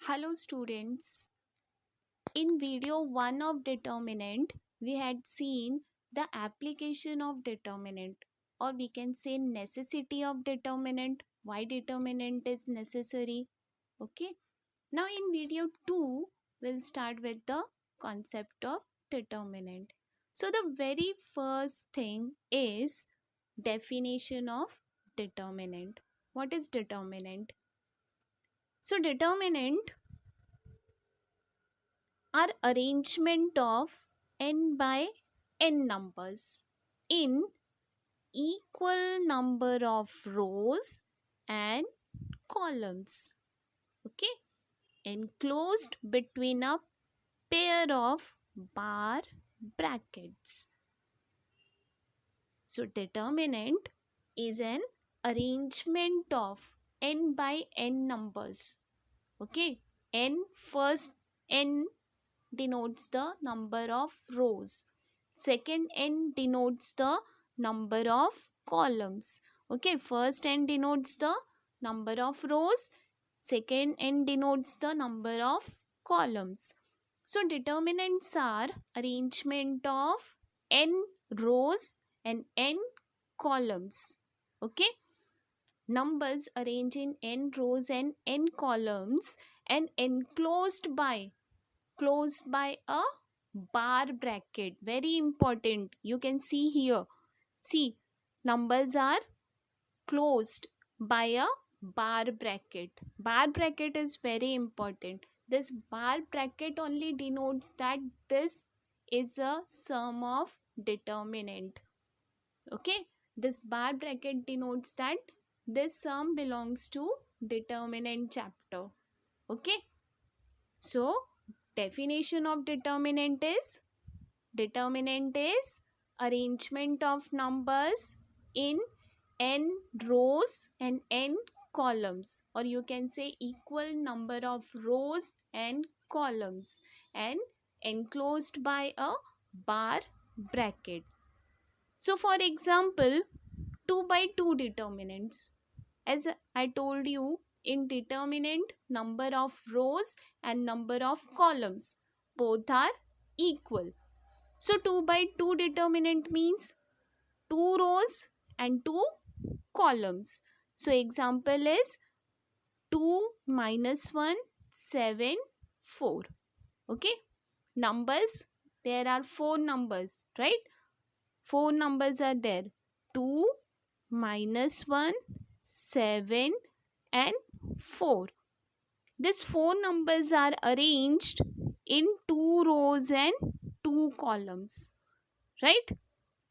Hello students. In video 1 of determinant, we had seen the application of determinant, or we can say necessity of determinant, why determinant is necessary. Okay. Now in video 2, we'll start with the concept of determinant. So the very first thing is definition of determinant. What is determinant? So determinant are arrangement of n by n numbers in equal number of rows and columns, okay, enclosed between a pair of bar brackets. So determinant is an arrangement of n by n numbers, okay. N first, n denotes the number of rows. Second n denotes the number of columns. Okay, first n denotes the number of rows. Second n denotes the number of columns. So determinants are arrangement of n rows and n columns. Okay, numbers arranged in n rows and n columns and enclosed by closed by a bar bracket. Very important. You can see here. See, numbers are closed by a bar bracket. Bar bracket is very important. This bar bracket only denotes that this is a sum of determinant. Okay, this bar bracket denotes that this sum belongs to determinant chapter. Okay, so definition of determinant is arrangement of numbers in n rows and n columns, or you can say equal number of rows and columns and enclosed by a bar bracket. So for example, 2 by 2 determinants. As I told you, in determinant, number of rows and number of columns both are equal. So 2 by 2 determinant means 2 rows and 2 columns. So example is 2 minus 1, 7, 4. Okay. Numbers, there are 4 numbers, right? 4 numbers are there. 2 minus 1, 7 and 4. These 4 numbers are arranged in 2 rows and 2 columns, right?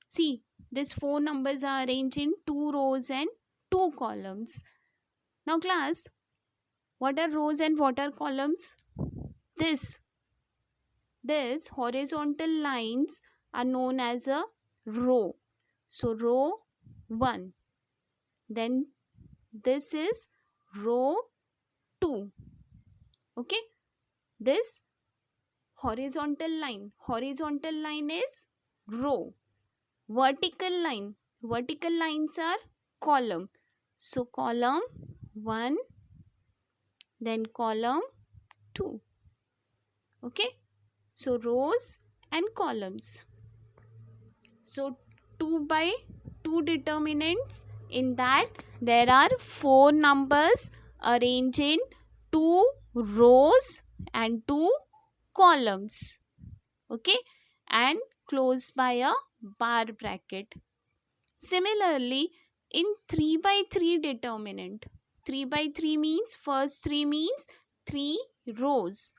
See, these 4 numbers are arranged in 2 rows and 2 columns. Now class, what are rows and what are columns? This horizontal lines are known as a row. So row 1. Then this is row 2. Okay, this horizontal line is row. Vertical lines are column. So column 1, then column 2. Okay, so rows and columns. So 2 by 2 determinants, in that there are 4 numbers arranged in 2 rows and 2 columns. Okay, and closed by a bar bracket. Similarly, in 3 by 3 determinant, 3 by 3 means first 3 means 3 rows,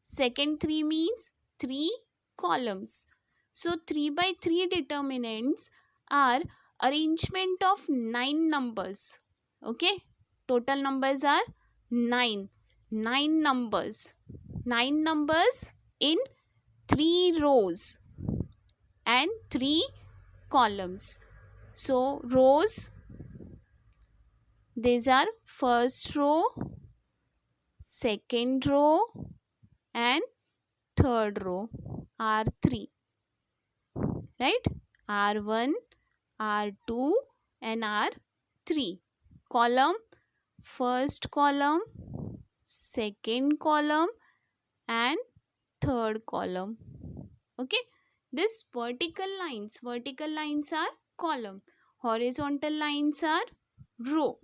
second 3 means 3 columns. So 3 by 3 determinants are arrangement of 9 numbers. Okay, total numbers are 9. 9 numbers. 9 numbers in 3 rows and 3 columns. So rows, these are first row, second row and third row, R3, right? R1, R2 and R3. Column, first column, second column and third column. Okay, this vertical lines are column, horizontal lines are row.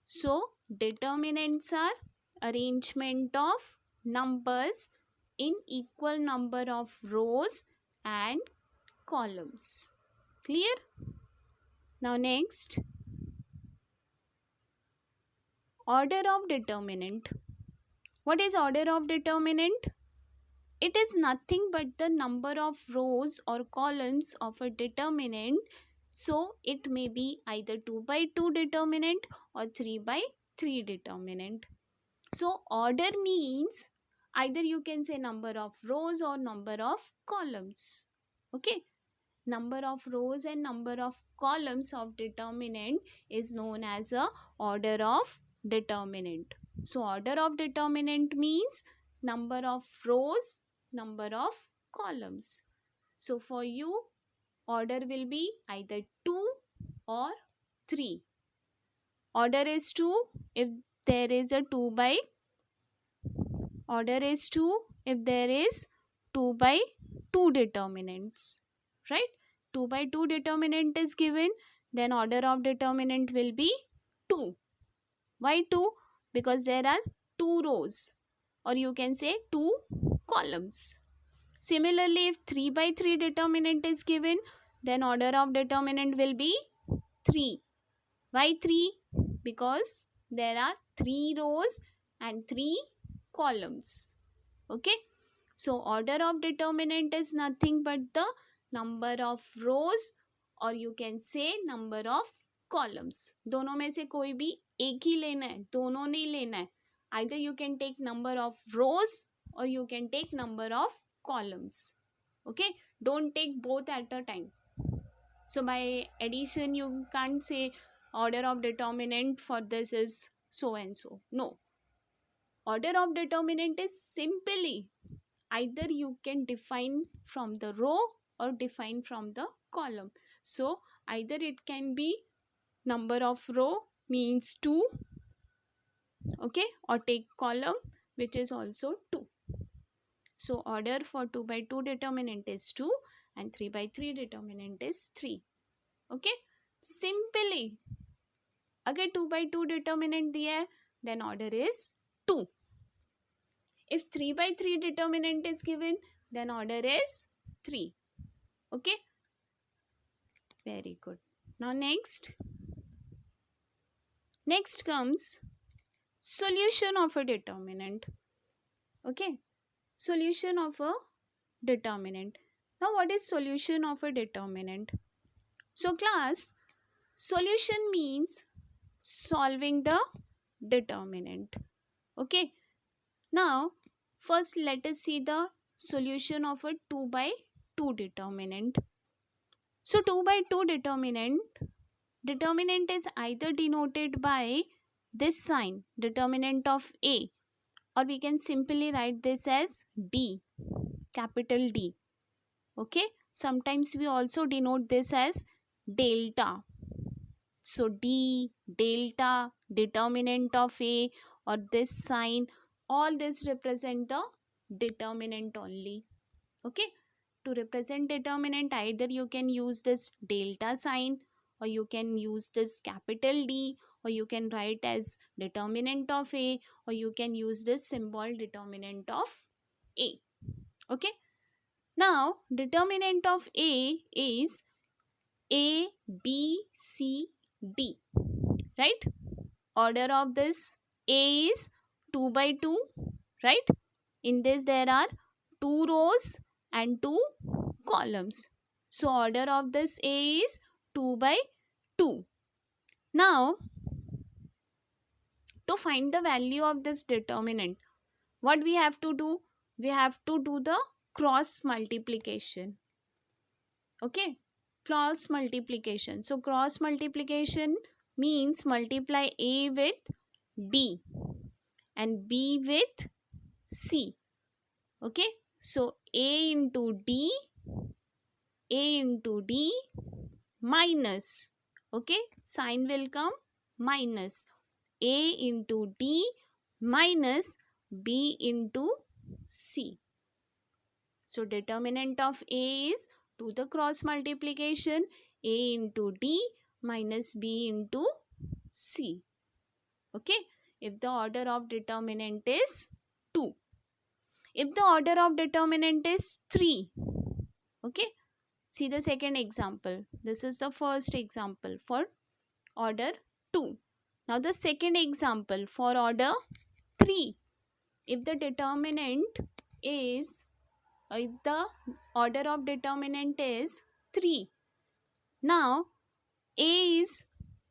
So determinants are arrangement of numbers in equal number of rows and columns. Clear? Now next, order of determinant. What is order of determinant? It is nothing but the number of rows or columns of a determinant. So it may be either 2 by 2 determinant or 3 by 3 determinant. So order means either you can say number of rows or number of columns. Okay. Number of rows and number of columns of determinant is known as a order of determinant. So order of determinant means number of rows, number of columns. So for you, order will be either 2 or 3. Order is 2 if there is a 2 by order is 2 if there is 2 by 2 determinants, right? 2 by 2 determinant is given, then order of determinant will be 2. Why 2? Because there are 2 rows, or you can say 2 columns. Similarly, if 3 by 3 determinant is given, then order of determinant will be 3. Why 3? Because there are 3 rows and 3 columns. Okay. So order of determinant is nothing but the number of rows or you can say number of columns. दोनों में से कोई भी एक ही लेना है, दोनों नहीं लेना है. Either you can take number of rows or you can take number of columns. Okay. Don't take both at a time. So by addition you can't say order of determinant for this is so and so. No. Order of determinant is simply either you can define from the row or define from the column. So either it can be number of row means 2, okay, or take column which is also 2. So order for 2 by 2 determinant is 2 and 3 by 3 determinant is 3. Okay, simply अगर 2 by 2 determinant दिया है then order is 2. If 3 by 3 determinant is given, then order is 3. Okay. Very good. Now next comes solution of a determinant. Okay. Solution of a determinant. Now what is solution of a determinant? So class, solution means solving the determinant. Okay. Now, first let us see the solution of a 2 by 2 determinant. So 2 by 2 determinant is either denoted by this sign, determinant of A, or we can simply write this as D, capital D. Okay, sometimes we also denote this as delta. So D, delta, determinant of A, or this sign, all this represent the determinant only. Okay, to represent determinant either you can use this delta sign or you can use this capital D or you can write as determinant of A or you can use this symbol determinant of A. Okay, now determinant of A is A, B, C, D, right? Order of this A is 2 by 2, right? In this there are 2 rows and 2 columns. So order of this A is 2 by 2. Now to find the value of this determinant, what we have to do? We have to do the cross multiplication. Okay, cross multiplication. So cross multiplication means multiply A with D and B with C. Okay, so A into D minus, okay, sign will come minus A into D minus B into C. So determinant of A is, do the cross multiplication, A into D minus B into C. Okay, if the order of determinant is 2. If the order of determinant is 3, okay, see the second example. This is the first example for order 2. Now the second example for order 3. If the determinant is, if the order of determinant is 3. Now A is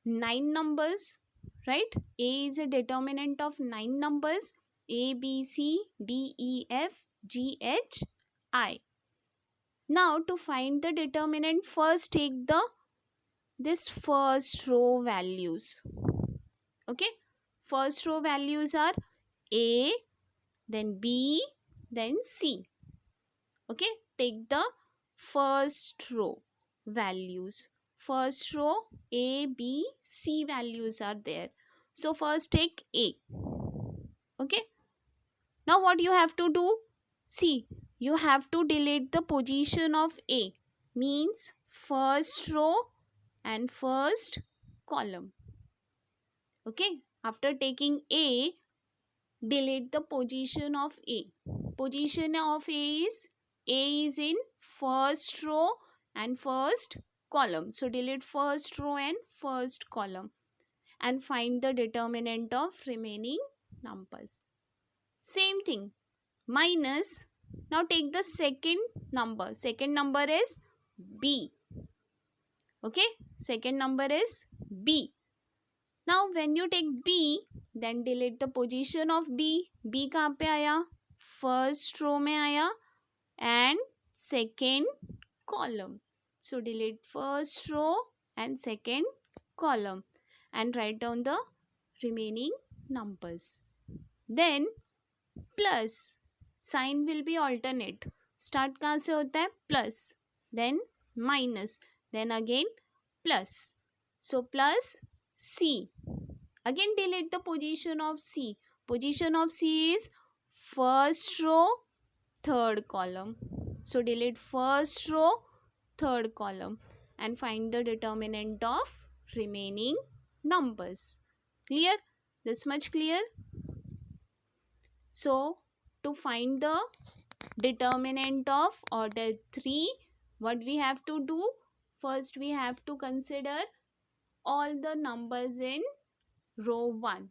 9 numbers, right? A is a determinant of 9 numbers. A, B, C, D, E, F, G, H, I. Now to find the determinant, first take this first row values. Okay, first row values are A, then B, then C. Okay, take the first row values. First row A, B, C values are there. So first take A. Okay, now what you have to do? See, you have to delete the position of A, means first row and first column. Okay, after taking A, delete the position of A. Position of A is in first row and first column. So delete first row and first column and find the determinant of remaining numbers. Same thing, minus. Now take the second number. Second number is B. Okay, second number is B. Now when you take B, then delete the position of B. B कहाँ पे आया? First row में आया and second column. So delete first row and second column and write down the remaining numbers. Then plus, sign will be alternate. Start कहाँ से होता है? Plus, then minus, then again plus. So plus C. Again delete the position of C. Position of C is first row, third column. So delete first row, third column and find the determinant of remaining numbers. Clear? This much clear? So to find the determinant of order 3, what we have to do? First we have to consider all the numbers in row 1.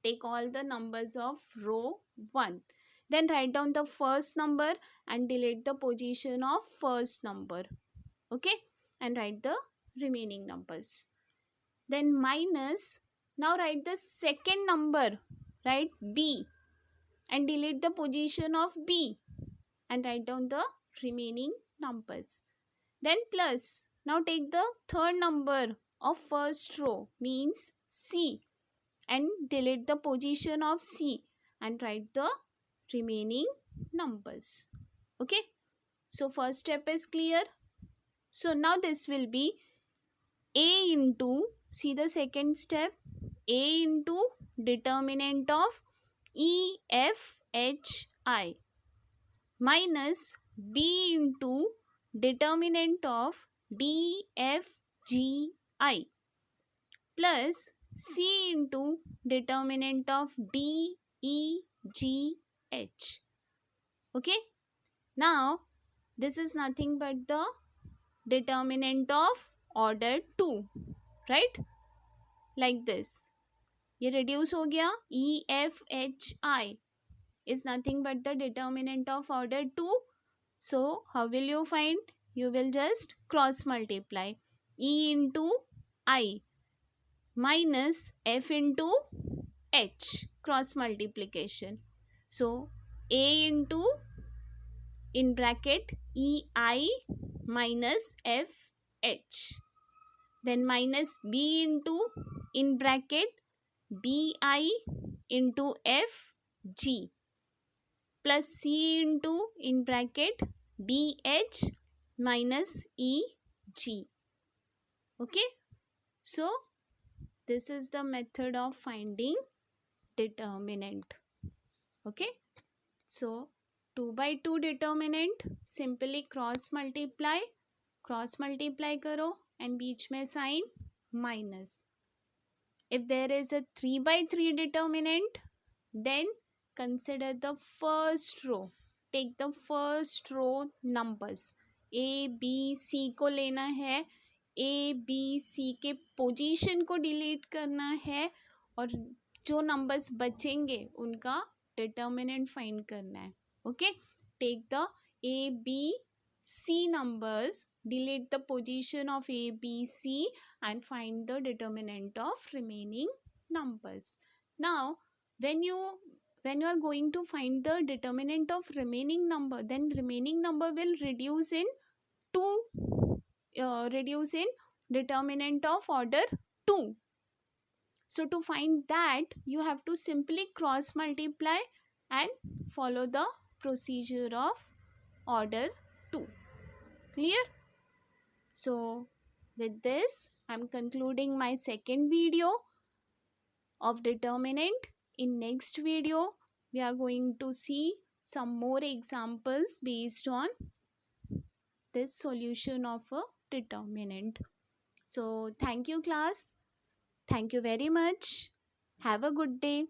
Take all the numbers of row 1. Then write down the first number and delete the position of first number. Okay, and write the remaining numbers. Then minus. Now write the second number, write B and delete the position of B and write down the remaining numbers. Then plus. Now take the third number of first row, means C, and delete the position of C and write the remaining numbers. Okay, so first step is clear. So now this will be A into, see the second step, A into determinant of E, F, H, I minus B into determinant of D, F, G, I plus C into determinant of D, E, G, H. Okay, now this is nothing but the determinant of order 2, right? Like this. ये reduce हो गया. E, F, H, I is nothing but the determinant of order 2. So how will you find? You will just cross multiply. E into I minus F into H, cross multiplication. So A into, in bracket, EI minus FH. Then minus B into, in bracket, BI into FG plus C into, in bracket, DH minus EG. Okay, so this is the method of finding determinant. Okay, so 2 by 2 determinant, simply cross multiply करो and बीच में sign minus. If there is a 3 by 3 determinant, then consider the first row. Take the first row numbers. A, B, C को लेना है. A, B, C के position को delete करना है और जो नंबर्स बचेंगे उनका डिटर्मिनेंट फाइंड करना है. Okay, take the A, B, C numbers, delete the position of A, B, C and find the determinant of remaining numbers. Now, when you are going to find the determinant of remaining number, then remaining number will reduce in determinant of order 2. So to find that, you have to simply cross multiply and follow the procedure of order 2. Clear? So with this, I'm concluding my second video of determinant. In next video, we are going to see some more examples based on this solution of a determinant. So thank you class. Thank you very much. Have a good day.